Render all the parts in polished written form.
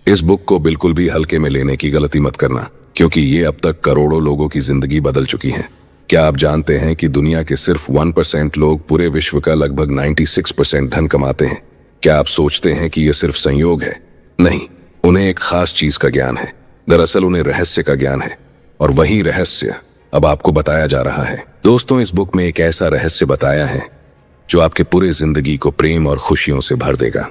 इस बुक को बिल्कुल भी हल्के में लेने की गलती मत करना, क्योंकि ये अब तक करोड़ों लोगों की जिंदगी बदल चुकी है। क्या आप जानते हैं कि दुनिया के सिर्फ 1% लोग पूरे विश्व का लगभग 96% धन कमाते हैं? क्या आप सोचते हैं कि यह सिर्फ संयोग है? नहीं, उन्हें एक खास चीज का ज्ञान है। दरअसल उन्हें रहस्य का ज्ञान है, और वही रहस्य अब आपको बताया जा रहा है। दोस्तों, इस बुक में एक ऐसा रहस्य बताया है जो आपके पूरे जिंदगी को प्रेम और खुशियों से भर देगा।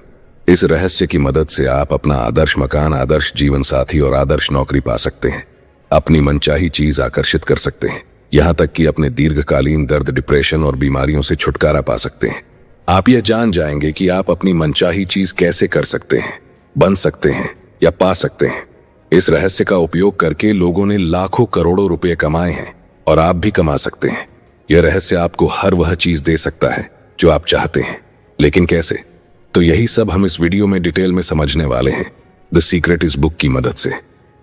इस रहस्य की मदद से आप अपना आदर्श मकान, आदर्श जीवन साथी और आदर्श नौकरी पा सकते हैं। अपनी मनचाही चीज आकर्षित कर सकते हैं, यहाँ तक कि अपने दीर्घकालीन दर्द, डिप्रेशन और बीमारियों से छुटकारा पा सकते हैं। आप यह जान जाएंगे कि आप अपनी मनचाही चीज कैसे कर सकते हैं, बन सकते हैं या पा सकते हैं। इस रहस्य का उपयोग करके लोगों ने लाखों करोड़ों रुपए कमाए हैं, और आप भी कमा सकते हैं। यह रहस्य आपको हर वह चीज दे सकता है जो आप चाहते हैं, लेकिन कैसे? तो यही सब हम इस वीडियो में डिटेल में समझने वाले हैं, द सीक्रेट इस बुक की मदद से।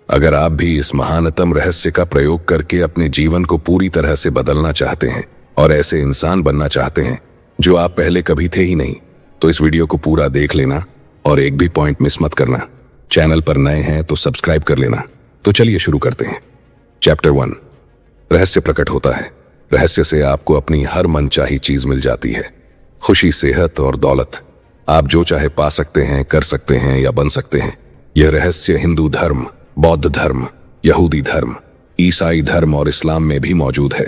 अगर आप भी इस महानतम रहस्य का प्रयोग करके अपने जीवन को पूरी तरह से बदलना चाहते हैं और ऐसे इंसान बनना चाहते हैं जो आप पहले कभी थे ही नहीं, तो इस वीडियो को पूरा देख लेना और एक भी पॉइंट मिस मत करना। चैनल पर नए हैं तो सब्सक्राइब कर लेना। तो चलिए शुरू करते हैं। चैप्टर 1, रहस्य प्रकट होता है। रहस्य से आपको अपनी हर मनचाही चीज मिल जाती है। खुशी, सेहत और दौलत, आप जो चाहे पा सकते हैं, कर सकते हैं या बन सकते हैं। यह रहस्य हिंदू धर्म, बौद्ध धर्म, यहूदी धर्म, ईसाई धर्म और इस्लाम में भी मौजूद है।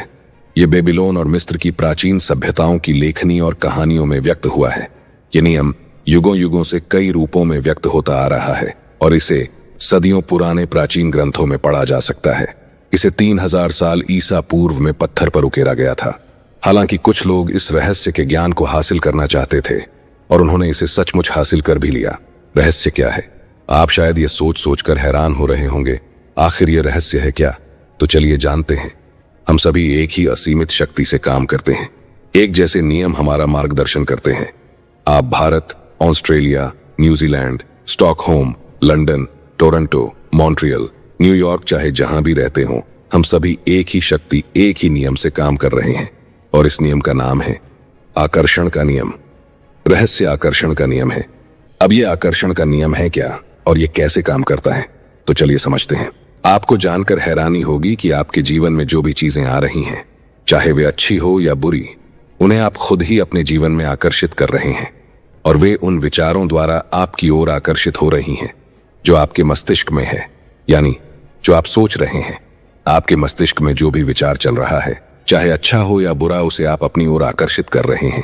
यह बेबीलोन और मिस्र की प्राचीन सभ्यताओं की लेखनी और कहानियों में व्यक्त हुआ है। यह नियम युगों युगों से कई रूपों में व्यक्त होता आ रहा है, और इसे सदियों पुराने प्राचीन ग्रंथों में पढ़ा जा सकता है। इसे 3000 साल ईसा पूर्व में पत्थर पर उकेरा गया था। हालांकि कुछ लोग इस रहस्य के ज्ञान को हासिल करना चाहते थे, और उन्होंने इसे सचमुच हासिल कर भी लिया। रहस्य क्या है? आप शायद ये सोच सोचकर हैरान हो रहे होंगे, आखिर ये रहस्य है क्या? तो चलिए जानते हैं। हम सभी एक ही असीमित शक्ति से काम करते हैं। एक जैसे नियम हमारा मार्गदर्शन करते हैं। आप Bharat, Australia, New Zealand, Stockholm, London, Toronto, Montreal, New York, चाहे जहां भी रहते हों, हम सभी एक ही शक्ति, एक ही नियम से काम कर रहे हैं, और इस नियम का नाम है आकर्षण का नियम। रहस्य आकर्षण का नियम है। अब यह आकर्षण का नियम है क्या, और यह कैसे काम करता है? तो चलिए समझते हैं। आपको जानकर हैरानी होगी कि आपके जीवन में जो भी चीजें आ रही हैं, चाहे वे अच्छी हो या बुरी, उन्हें आप खुद ही अपने जीवन में आकर्षित कर रहे हैं, और वे उन विचारों द्वारा आपकी ओर आकर्षित हो रही हैं जो आपके मस्तिष्क में है, यानी जो आप सोच रहे हैं। आपके मस्तिष्क में जो भी विचार चल रहा है, चाहे अच्छा हो या बुरा, उसे आप अपनी ओर आकर्षित कर रहे हैं।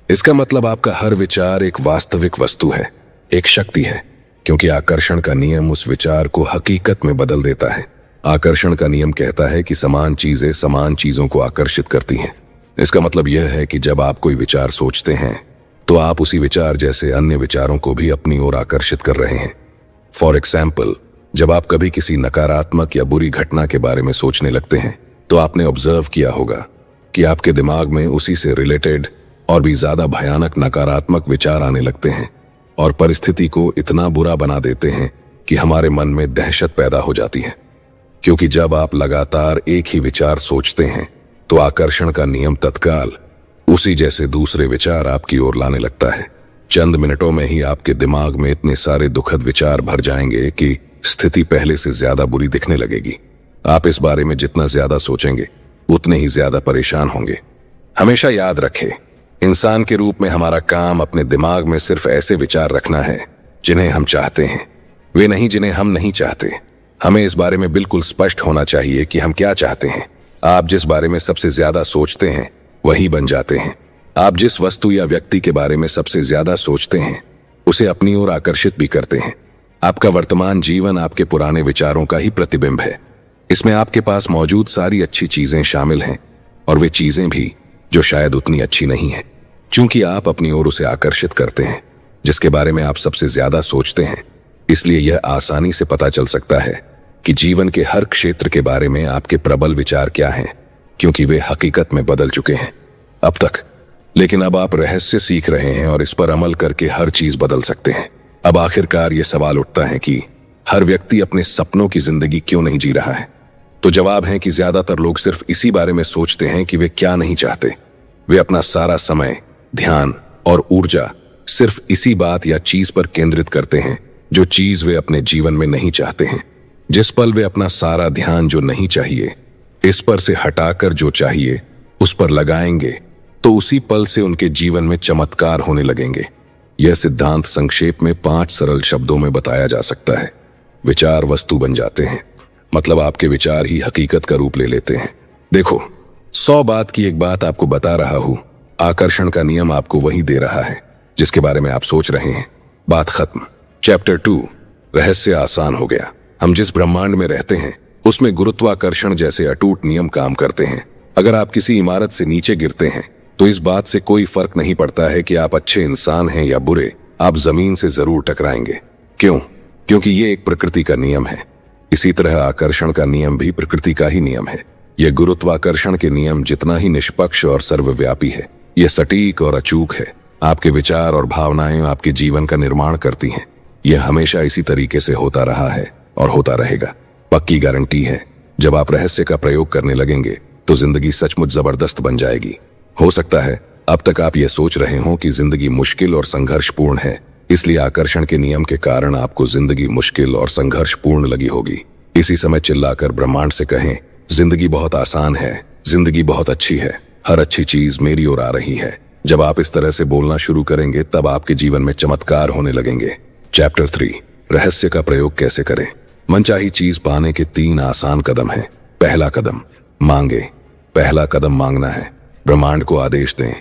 इसका मतलब आपका हर विचार एक वास्तविक वस्तु है, एक शक्ति है, क्योंकि आकर्षण का नियम उस विचार को हकीकत में बदल देता है। आकर्षण का नियम कहता है कि समान चीजें समान चीजों को आकर्षित करती हैं। इसका मतलब यह है कि जब आप कोई विचार सोचते हैं, तो आप उसी विचार जैसे अन्य विचारों को भी अपनी ओर आकर्षित कर रहे हैं। फॉर एग्जाम्पल, जब आप कभी किसी नकारात्मक या बुरी घटना के बारे में सोचने लगते हैं, तो आपने ऑब्जर्व किया होगा कि आपके दिमाग में उसी से रिलेटेड और भी ज्यादा भयानक नकारात्मक विचार आने लगते हैं, और परिस्थिति को इतना बुरा बना देते हैं कि हमारे मन में दहशत पैदा हो जाती है। क्योंकि जब आप लगातार एक ही विचार सोचते हैं, तो आकर्षण का नियम तत्काल उसी जैसे दूसरे विचार आपकी ओर लाने लगता है। चंद मिनटों में ही आपके दिमाग में इतने सारे दुखद विचार भर जाएंगे कि स्थिति पहले से ज्यादा बुरी दिखने लगेगी। आप इस बारे में जितना ज्यादा सोचेंगे, उतने ही ज्यादा परेशान होंगे। हमेशा याद रखें, इंसान के रूप में हमारा काम अपने दिमाग में सिर्फ ऐसे विचार रखना है जिन्हें हम चाहते हैं, वे नहीं जिन्हें हम नहीं चाहते। हमें इस बारे में बिल्कुल स्पष्ट होना चाहिए कि हम क्या चाहते हैं। आप जिस बारे में सबसे ज्यादा सोचते हैं, वही बन जाते हैं। आप जिस वस्तु या व्यक्ति के बारे में सबसे ज्यादा सोचते हैं, उसे अपनी ओर आकर्षित भी करते हैं। आपका वर्तमान जीवन आपके पुराने विचारों का ही प्रतिबिंब है। इसमें आपके पास मौजूद सारी अच्छी चीजें शामिल हैं, और वे चीजें भी जो शायद उतनी अच्छी नहीं है, क्योंकि आप अपनी ओर उसे आकर्षित करते हैं जिसके बारे में आप सबसे ज्यादा सोचते हैं। इसलिए यह आसानी से पता चल सकता है कि जीवन के हर क्षेत्र के बारे में आपके प्रबल विचार क्या हैं, क्योंकि वे हकीकत में बदल चुके हैं अब तक। लेकिन अब आप रहस्य सीख रहे हैं और इस पर अमल करके हर चीज बदल सकते हैं। अब आखिरकार यह सवाल उठता है कि हर व्यक्ति अपने सपनों की जिंदगी क्यों नहीं जी रहा है? तो जवाब है कि ज्यादातर लोग सिर्फ इसी बारे में सोचते हैं कि वे क्या नहीं चाहते। वे अपना सारा समय, ध्यान और ऊर्जा सिर्फ इसी बात या चीज पर केंद्रित करते हैं जो चीज वे अपने जीवन में नहीं चाहते हैं, जिस पल वे अपना सारा ध्यान जो नहीं चाहिए इस पर से हटाकर जो चाहिए उस पर लगाएंगे, तो उसी पल से उनके जीवन में चमत्कार होने लगेंगे। यह सिद्धांत संक्षेप में 5 सरल शब्दों में बताया जा सकता है। विचार वस्तु बन जाते हैं, मतलब आपके विचार ही हकीकत का रूप ले लेते हैं। देखो, 100 बात की एक बात आपको बता रहा हूं। आकर्षण का नियम आपको वही दे रहा है जिसके बारे में आप सोच रहे हैं। बात खत्म। चैप्टर 2, रहस्य आसान हो गया। हम जिस ब्रह्मांड में रहते हैं उसमें गुरुत्वाकर्षण जैसे अटूट नियम काम करते हैं। अगर आप किसी इमारत से नीचे गिरते हैं तो इस बात से कोई फर्क नहीं पड़ता है कि आप अच्छे इंसान हैं या बुरे, आप जमीन से जरूर टकराएंगे। क्यों? क्योंकि ये एक प्रकृति का नियम है। इसी तरह आकर्षण का नियम भी प्रकृति का ही नियम है। यह गुरुत्वाकर्षण के नियम जितना ही निष्पक्ष और सर्वव्यापी है, यह सटीक और अचूक है। आपके विचार और भावनाएं आपके जीवन का निर्माण करती हैं। यह हमेशा इसी तरीके से होता रहा है और होता रहेगा। पक्की गारंटी है, जब आप रहस्य का प्रयोग करने लगेंगे तो जिंदगी सचमुच जबरदस्त बन जाएगी। हो सकता है अब तक आप ये सोच रहे हो कि जिंदगी मुश्किल और संघर्षपूर्ण है, इसलिए आकर्षण के नियम के कारण आपको जिंदगी मुश्किल और संघर्षपूर्ण लगी होगी। इसी समय चिल्लाकर ब्रह्मांड से कहें, जिंदगी बहुत आसान है, जिंदगी बहुत अच्छी है, हर अच्छी चीज मेरी ओर आ रही है। जब आप इस तरह से बोलना शुरू करेंगे तब आपके जीवन में चमत्कार होने लगेंगे। चैप्टर 3, रहस्य का प्रयोग कैसे करें। मनचाही चीज पाने के 3 आसान कदम हैं। पहला कदम, मांगे। पहला कदम मांगना है। ब्रह्मांड को आदेश दें,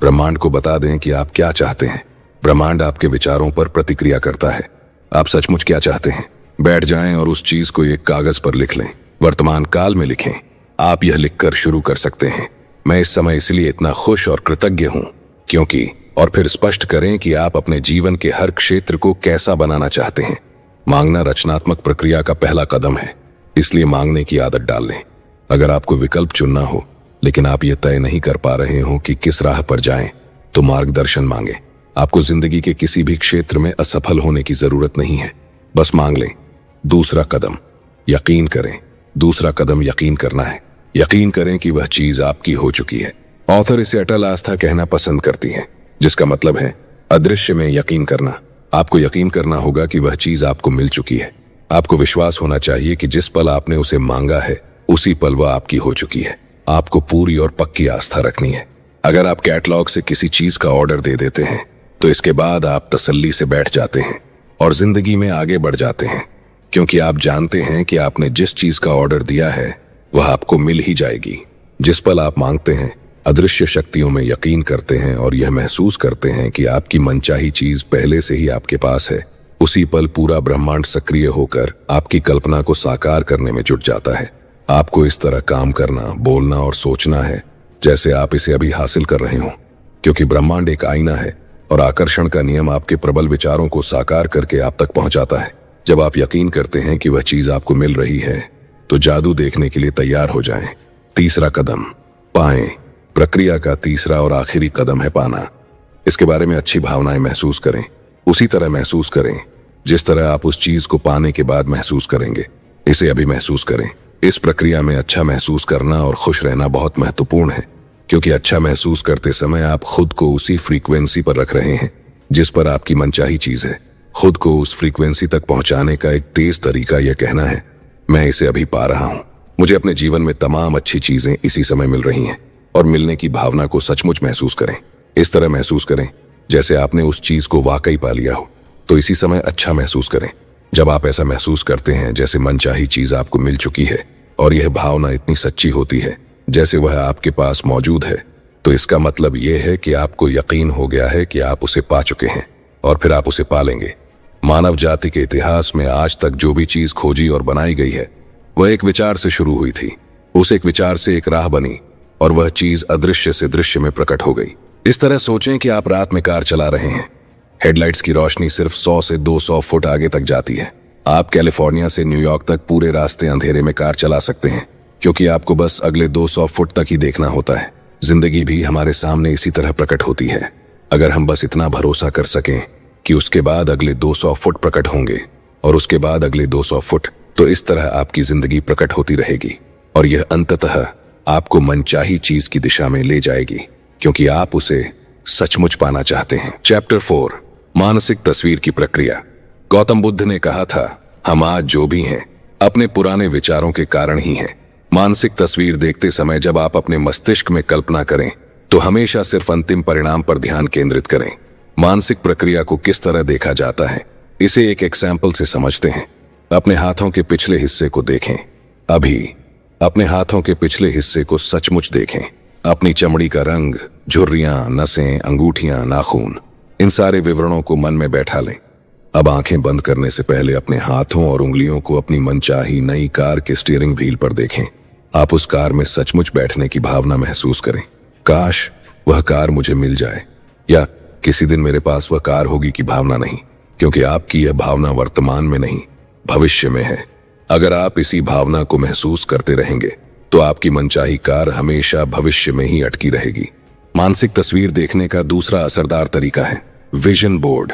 ब्रह्मांड को बता दें कि आप क्या चाहते हैं। ब्रह्मांड आपके विचारों पर प्रतिक्रिया करता है। आप सचमुच क्या चाहते हैं? बैठ जाएं और उस चीज को एक कागज पर लिख लें। वर्तमान काल में लिखें। आप यह लिखकर शुरू कर सकते हैं, मैं इस समय इसलिए इतना खुश और कृतज्ञ हूं क्योंकि, और फिर स्पष्ट करें कि आप अपने जीवन के हर क्षेत्र को कैसा बनाना चाहते हैं। मांगना रचनात्मक प्रक्रिया का पहला कदम है, इसलिए मांगने की आदत डाल लें। अगर आपको विकल्प चुनना हो लेकिन आप ये तय नहीं कर पा रहे हो कि किस राह पर जाएं, तो मार्गदर्शन मांगे। आपको जिंदगी के किसी भी क्षेत्र में असफल होने की जरूरत नहीं है, बस मांग लें। दूसरा कदम, यकीन करें। दूसरा कदम यकीन करना है। यकीन करें कि वह चीज आपकी हो चुकी है। ऑथर इसे अटल आस्था कहना पसंद करती है, जिसका मतलब है अदृश्य में यकीन करना। आपको यकीन करना होगा कि वह चीज आपको मिल चुकी है। आपको विश्वास होना चाहिए कि जिस पल आपने उसे मांगा है उसी पल वह आपकी हो चुकी है। आपको पूरी और पक्की आस्था रखनी है। अगर आप कैटलॉग से किसी चीज का ऑर्डर दे देते हैं तो इसके बाद आप तसल्ली से बैठ जाते हैं और जिंदगी में आगे बढ़ जाते हैं, क्योंकि आप जानते हैं कि आपने जिस चीज का ऑर्डर दिया है वह आपको मिल ही जाएगी। जिस पल आप मांगते हैं, अदृश्य शक्तियों में यकीन करते हैं और यह महसूस करते हैं कि आपकी मनचाही चीज पहले से ही आपके पास है, उसी पल पूरा ब्रह्मांड सक्रिय होकर आपकी कल्पना को साकार करने में जुट जाता है। आपको इस तरह काम करना, बोलना और सोचना है जैसे आप इसे अभी हासिल कर रहे हो, क्योंकि ब्रह्मांड एक आईना है और आकर्षण का नियम आपके प्रबल विचारों को साकार करके आप तक पहुंचाता है। जब आप यकीन करते हैं कि वह चीज आपको मिल रही है तो जादू देखने के लिए तैयार हो जाएं। तीसरा कदम, पाएं। प्रक्रिया का तीसरा और आखिरी कदम है पाना। इसके बारे में अच्छी भावनाएं महसूस करें, उसी तरह महसूस करें जिस तरह आप उस चीज को पाने के बाद महसूस करेंगे। इसे अभी महसूस करें। इस प्रक्रिया में अच्छा महसूस करना और खुश रहना बहुत महत्वपूर्ण है, क्योंकि अच्छा महसूस करते समय आप खुद को उसी फ्रीक्वेंसी पर रख रहे हैं जिस पर आपकी मनचाही चीज है। खुद को उस फ्रीक्वेंसी तक पहुंचाने का एक तेज तरीका यह कहना है, मैं इसे अभी पा रहा हूं। मुझे अपने जीवन में तमाम अच्छी चीजें इसी समय मिल रही हैं। और मिलने की भावना को सचमुच महसूस करें। इस तरह महसूस करें जैसे आपने उस चीज को वाकई पा लिया हो। तो इसी समय अच्छा महसूस करें। जब आप ऐसा महसूस करते हैं जैसे मनचाही चीज आपको मिल चुकी है और यह भावना इतनी सच्ची होती है जैसे वह आपके पास मौजूद है, तो इसका मतलब यह है कि आपको यकीन हो गया है कि आप उसे पा चुके हैं और फिर आप उसे पालेंगे। मानव जाति के इतिहास में आज तक जो भी चीज खोजी और बनाई गई है वह एक विचार से शुरू हुई थी। उस एक विचार से एक राह बनी और वह चीज अदृश्य से दृश्य में प्रकट हो गई। इस तरह सोचें कि आप रात में कार चला रहे हैं। हेडलाइट्स की रोशनी सिर्फ 100 से 200 फुट आगे तक जाती है। आप कैलिफोर्निया से न्यूयॉर्क तक पूरे रास्ते अंधेरे में कार चला सकते हैं, क्योंकि आपको बस अगले 200 फुट तक ही देखना होता है। जिंदगी भी हमारे सामने इसी तरह प्रकट होती है। अगर हम बस इतना भरोसा कर सकें कि उसके बाद अगले 200 फुट प्रकट होंगे और उसके बाद अगले 200 फुट, तो इस तरह आपकी जिंदगी प्रकट होती रहेगी और यह अंततः आपको मनचाही चीज की दिशा में ले जाएगी, क्योंकि आप उसे सचमुच पाना चाहते हैं। चैप्टर 4, मानसिक तस्वीर की प्रक्रिया। गौतम बुद्ध ने कहा था, हम आज जो भी हैं अपने पुराने विचारों के कारण ही हैं। मानसिक तस्वीर देखते समय जब आप अपने मस्तिष्क में कल्पना करें तो हमेशा सिर्फ अंतिम परिणाम पर ध्यान केंद्रित करें। मानसिक प्रक्रिया को किस तरह देखा जाता है, इसे एक एग्जाम्पल से समझते हैं। अपने हाथों के पिछले हिस्से को देखें। अभी अपने हाथों के पिछले हिस्से को सचमुच देखें। अपनी चमड़ी का रंग, झुर्रियां, नसें, अंगूठियां, नाखून, इन सारे विवरणों को मन में बैठा लें। अब आंखें बंद करने से पहले अपने हाथों और उंगलियों को अपनी मनचाही नई कार के स्टीयरिंग व्हील पर देखें। आप उस कार में सचमुच बैठने की भावना महसूस करें। काश वह कार मुझे मिल जाए, या किसी दिन मेरे पास वह कार होगी की भावना नहीं, क्योंकि आपकी यह भावना वर्तमान में नहीं, भविष्य में है। अगर आप इसी भावना को महसूस करते रहेंगे तो आपकी मनचाही कार हमेशा भविष्य में ही अटकी रहेगी। मानसिक तस्वीर देखने का दूसरा असरदार तरीका है विजन बोर्ड।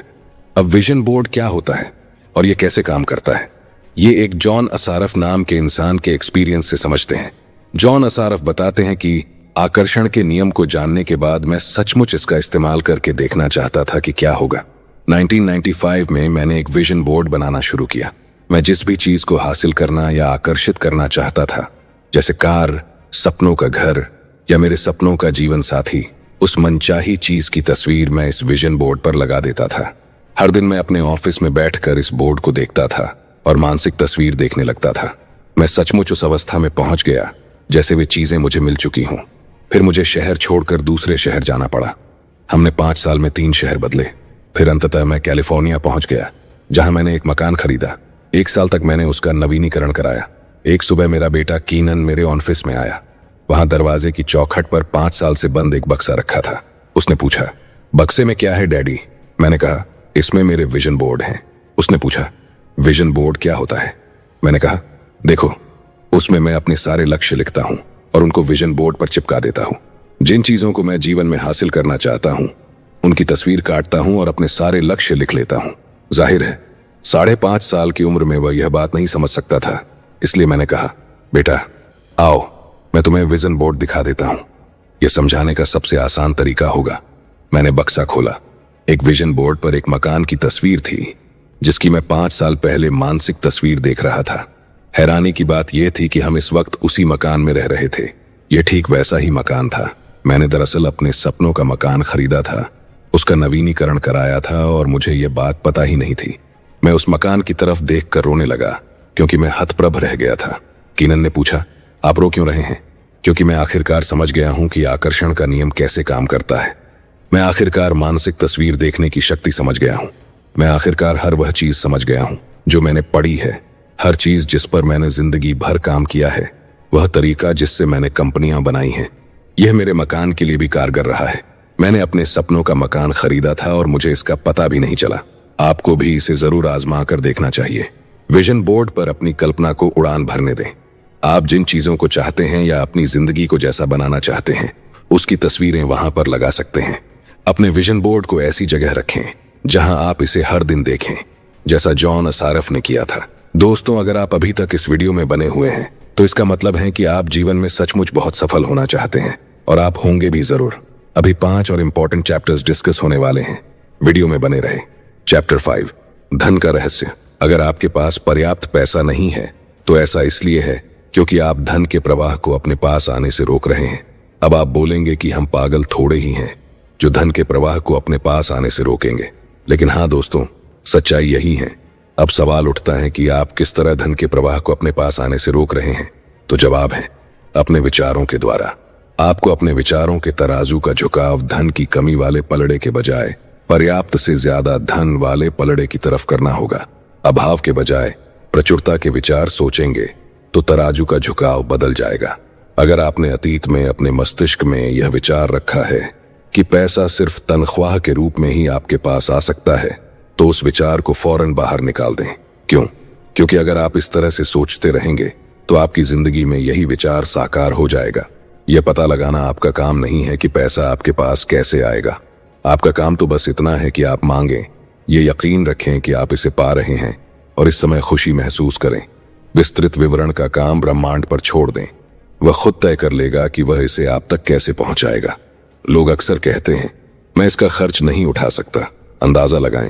अब विजन बोर्ड क्या होता है और यह कैसे काम करता है, ये एक जॉन असारफ नाम के इंसान के एक्सपीरियंस से समझते हैं। जॉन असारफ बताते हैं कि आकर्षण के नियम को जानने के बाद मैं सचमुच इसका इस्तेमाल करके देखना चाहता था कि क्या होगा। 1995 में मैंने एक विजन बोर्ड बनाना शुरू किया। मैं जिस भी चीज को हासिल करना या आकर्षित करना चाहता था, जैसे कार, सपनों का घर या मेरे सपनों का जीवन साथी, उस मनचाही चीज की तस्वीर मैं इस विजन बोर्ड पर लगा देता था। हर दिन मैं अपने ऑफिस में बैठकर इस बोर्ड को देखता था और मानसिक तस्वीर देखने लगता था। मैं सचमुच उस अवस्था में पहुंच गया जैसे वे चीजें मुझे मिल चुकी हों। फिर मुझे शहर छोड़कर दूसरे शहर जाना पड़ा। हमने 5 साल में 3 शहर बदले। फिर अंततः मैं कैलिफोर्निया पहुंच गया, जहां मैंने एक मकान खरीदा। 1 साल तक मैंने उसका नवीनीकरण कराया। एक सुबह मेरा बेटा कीनन मेरे ऑफिस में आया। वहां दरवाजे की चौखट पर 5 साल से बंद एक बक्सा रखा था। उसने पूछा, बक्से में क्या है डैडी? मैंने कहा, इसमें मेरे विजन बोर्ड हैं। उसने पूछा, विजन बोर्ड क्या होता है? मैंने कहा, देखो, उसमें मैं अपने सारे लक्ष्य लिखता हूं और उनको विजन बोर्ड पर चिपका देता हूं। जिन चीजों को मैं जीवन में हासिल करना चाहता हूं उनकी तस्वीर काटता हूं और अपने सारे लक्ष्य लिख लेता हूं। जाहिर है 5.5 साल की उम्र में वह यह बात नहीं समझ सकता था, इसलिए मैंने कहा, बेटा आओ, मैं तुम्हें विजन बोर्ड दिखा देता हूं। यह समझाने का सबसे आसान तरीका होगा। मैंने बक्सा खोला। एक विजन बोर्ड पर एक मकान की तस्वीर थी जिसकी मैं 5 साल पहले मानसिक तस्वीर देख रहा था। हैरानी की बात यह थी कि हम इस वक्त उसी मकान में रह रहे थे। यह ठीक वैसा ही मकान था। मैंने दरअसल अपने सपनों का मकान खरीदा था, उसका नवीनीकरण कराया था और मुझे यह बात पता ही नहीं थी। मैं उस मकान की तरफ देखकर रोने लगा क्योंकि मैं हतप्रभ रह गया था। कीनन ने पूछा, आप रो क्यों रहे हैं? क्योंकि मैं आखिरकार समझ गया हूं कि आकर्षण का नियम कैसे काम करता है। मैं आखिरकार मानसिक तस्वीर देखने की शक्ति समझ गया हूं। मैं आखिरकार हर वह चीज समझ गया हूं जो मैंने पढ़ी है, हर चीज जिस पर मैंने जिंदगी भर काम किया है, वह तरीका जिससे मैंने कंपनियां बनाई हैं। यह मेरे मकान के लिए भी कारगर रहा है। मैंने अपने सपनों का मकान खरीदा था और मुझे इसका पता भी नहीं चला। आपको भी इसे जरूर आजमा कर देखना चाहिए। विजन बोर्ड पर अपनी कल्पना को उड़ान भरने दें। आप जिन चीजों को चाहते हैं या अपनी जिंदगी को जैसा बनाना चाहते हैं, उसकी तस्वीरें वहां पर लगा सकते हैं। अपने विजन बोर्ड को ऐसी जगह रखें जहां आप इसे हर दिन देखें, जैसा जॉन असारफ ने किया था। दोस्तों, अगर आप अभी तक इस वीडियो में बने हुए हैं तो इसका मतलब है कि आप जीवन में सचमुच बहुत सफल होना चाहते हैं, और आप होंगे भी जरूर। अभी 5 और इंपॉर्टेंट चैप्टर्स डिस्कस होने वाले हैं। वीडियो में बने रहे। चैप्टर 5, धन का रहस्य। अगर आपके पास पर्याप्त पैसा नहीं है तो ऐसा इसलिए है क्योंकि आप धन के प्रवाह को अपने पास आने से रोक रहे हैं। अब आप बोलेंगे कि हम पागल थोड़े ही हैं जो धन के प्रवाह को अपने पास आने से रोकेंगे, लेकिन हाँ दोस्तों, सच्चाई यही है। अब सवाल उठता है कि आप किस तरह धन के प्रवाह को अपने पास आने से रोक रहे हैं। तो जवाब है, अपने विचारों के द्वारा। आपको अपने विचारों के तराजू का झुकाव धन की कमी वाले पलड़े के बजाय पर्याप्त से ज्यादा धन वाले पलड़े की तरफ करना होगा। अभाव के बजाय प्रचुरता के विचार सोचेंगे तो तराजू का झुकाव बदल जाएगा। अगर आपने अतीत में अपने मस्तिष्क में यह विचार रखा है कि पैसा सिर्फ तनख्वाह के रूप में ही आपके पास आ सकता है, तो उस विचार को फौरन बाहर निकाल दें। क्यों? क्योंकि अगर आप इस तरह से सोचते रहेंगे तो आपकी जिंदगी में यही विचार साकार हो जाएगा। यह पता लगाना आपका काम नहीं है कि पैसा आपके पास कैसे आएगा। आपका काम तो बस इतना है कि आप मांगें, ये यकीन रखें कि आप इसे पा रहे हैं और इस समय खुशी महसूस करें। विस्तृत विवरण का काम ब्रह्मांड पर छोड़ दें। वह खुद तय कर लेगा कि वह इसे आप तक कैसे पहुंचाएगा। लोग अक्सर कहते हैं, मैं इसका खर्च नहीं उठा सकता। अंदाजा लगाएं,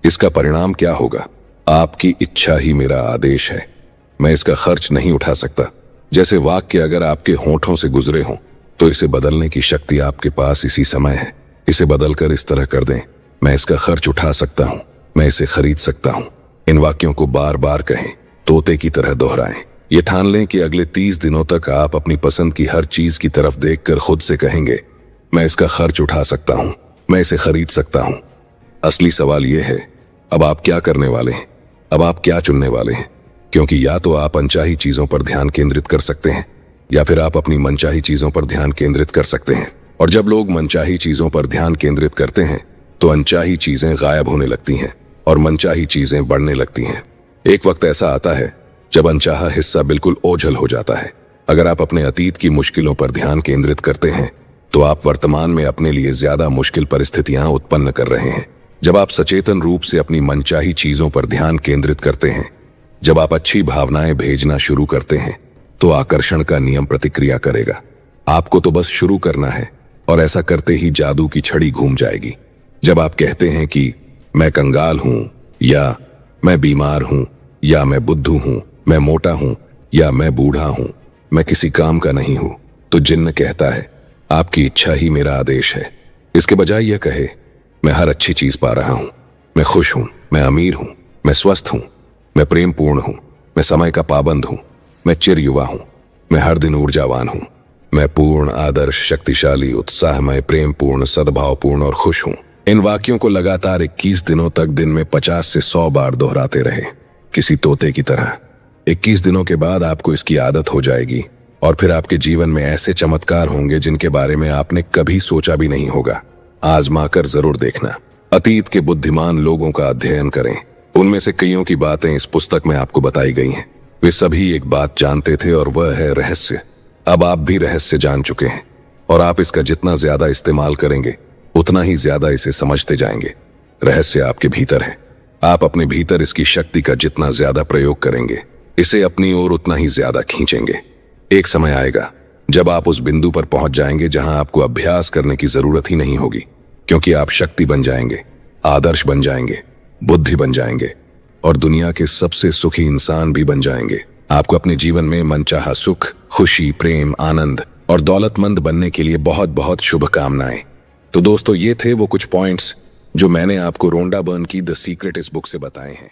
इसका परिणाम क्या होगा? आपकी इच्छा ही मेरा आदेश है, मैं इसका खर्च नहीं उठा सकता। जैसे वाक्य अगर आपके होठों से गुजरे हों तो इसे बदलने की शक्ति आपके पास इसी समय है। इसे बदलकर इस तरह कर दें, मैं इसका खर्च उठा सकता हूं, मैं इसे खरीद सकता हूं। इन वाक्यों को बार बार कहें, तोते की तरह दोहराएं। ये ठान लें कि अगले 30 दिनों तक आप अपनी पसंद की हर चीज की तरफ देखकर खुद से कहेंगे, मैं इसका खर्च उठा सकता हूं, मैं इसे खरीद सकता हूं। असली सवाल यह है, अब आप क्या करने वाले हैं, अब आप क्या चुनने वाले हैं? क्योंकि या तो आप अनचाही चीजों पर ध्यान केंद्रित कर सकते हैं या फिर आप अपनी मनचाही चीजों पर ध्यान केंद्रित कर सकते हैं। और जब लोग मनचाही चीजों पर ध्यान केंद्रित करते हैं तो अनचाही चीजें गायब होने लगती हैं और मनचाही चीजें बढ़ने लगती हैं। एक वक्त ऐसा आता है जब अनचाहा हिस्सा बिल्कुल ओझल हो जाता है। अगर आप अपने अतीत की मुश्किलों पर ध्यान केंद्रित करते हैं तो आप वर्तमान में अपने लिए ज्यादा मुश्किल परिस्थितियां उत्पन्न कर रहे हैं। जब आप सचेतन रूप से अपनी मनचाही चीजों पर ध्यान केंद्रित करते हैं, जब आप अच्छी भावनाएं भेजना शुरू करते हैं तो आकर्षण का नियम प्रतिक्रिया करेगा। आपको तो बस शुरू करना है और ऐसा करते ही जादू की छड़ी घूम जाएगी। जब आप कहते हैं कि मैं कंगाल हूं या मैं बीमार हूं या मैं बुद्धू हूं, मैं मोटा हूं या मैं बूढ़ा हूं, मैं किसी काम का नहीं हूं, तो जिन्न कहता है आपकी इच्छा ही मेरा आदेश है। इसके बजाय यह कहे मैं हर अच्छी चीज पा रहा हूं, मैं खुश हूं, मैं अमीर हूं, मैं स्वस्थ हूं, मैं प्रेम पूर्ण हूं, मैं समय का पाबंद हूं, मैं चिर युवा हूं, मैं हर दिन ऊर्जावान हूं, मैं पूर्ण आदर्श शक्तिशाली उत्साहमय प्रेम पूर्ण सद्भावपूर्ण और खुश हूं। इन वाक्यों को लगातार 21 दिनों तक दिन में 50 से 100 बार दोहराते रहे, किसी तोते की तरह। 21 दिनों के बाद आपको इसकी आदत हो जाएगी और फिर आपके जीवन में ऐसे चमत्कार होंगे जिनके बारे में आपने कभी सोचा भी नहीं होगा। आजमा कर जरूर देखना। अतीत के बुद्धिमान लोगों का अध्ययन करें, उनमें से कईयों की बातें इस पुस्तक में आपको बताई गई हैं। वे सभी एक बात जानते थे और वह है रहस्य। अब आप भी रहस्य जान चुके हैं और आप इसका जितना ज्यादा इस्तेमाल करेंगे उतना ही ज्यादा इसे समझते जाएंगे। रहस्य आपके भीतर है। आप अपने भीतर इसकी शक्ति का जितना ज्यादा प्रयोग करेंगे, इसे अपनी ओर उतना ही ज्यादा खींचेंगे। एक समय आएगा जब आप उस बिंदु पर पहुंच जाएंगे जहां आपको अभ्यास करने की जरूरत ही नहीं होगी, क्योंकि आप शक्ति बन जाएंगे, आदर्श बन जाएंगे, बुद्धि बन जाएंगे और दुनिया के सबसे सुखी इंसान भी बन जाएंगे। आपको अपने जीवन में मनचाहा सुख, खुशी, प्रेम, आनंद और दौलतमंद बनने के लिए बहुत बहुत शुभकामनाएं। तो दोस्तों, ये थे वो कुछ पॉइंट्स जो मैंने आपको रोंडा बर्न की द सीक्रेट इस बुक से बताए हैं।